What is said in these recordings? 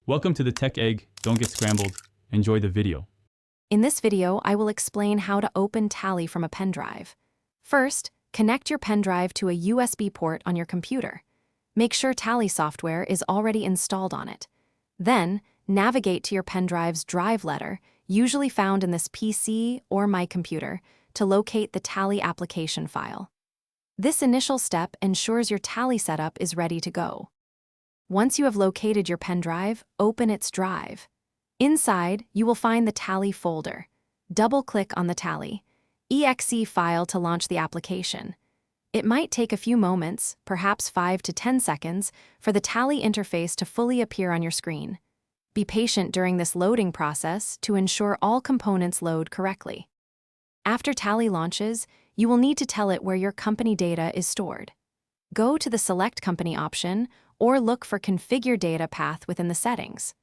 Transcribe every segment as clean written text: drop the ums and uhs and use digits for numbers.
Welcome to the Tech Egg. Don't get scrambled. Enjoy the video. In this video, I will explain how to open Tally from a pendrive. First, connect your pendrive to a USB port on your computer. Make sure Tally software is already installed on it. Then, navigate to your pendrive's drive letter, usually found in this PC or my computer, to locate the Tally application file. This initial step ensures your Tally setup is ready to go. Once you have located your pendrive, open its drive. Inside, you will find the Tally folder. Double-click on the Tally exe file to launch the application. It might take a few moments, perhaps 5 to 10 seconds, for the Tally interface to fully appear on your screen. Be patient during this loading process to ensure all components load correctly. After Tally launches, you will need to tell it where your company data is stored. Go to the Select Company option or look for Configure Data path within the settings.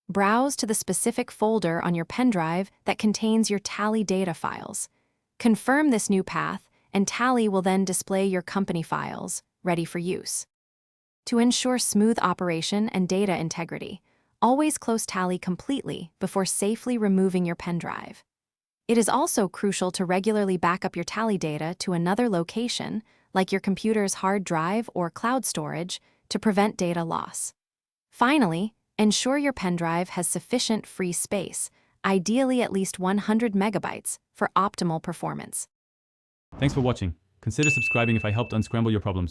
Browse to the specific folder on your pendrive that contains your Tally data files. Confirm this new path, and Tally will then display your company files, ready for use. To ensure smooth operation and data integrity, always close Tally completely before safely removing your pendrive. It is also crucial to regularly back up your Tally data to another location, like your computer's hard drive or cloud storage, to prevent data loss. Finally, ensure your pendrive has sufficient free space, ideally at least 100 megabytes, for optimal performance. Thanks for watching. Consider subscribing if I helped unscramble your problems.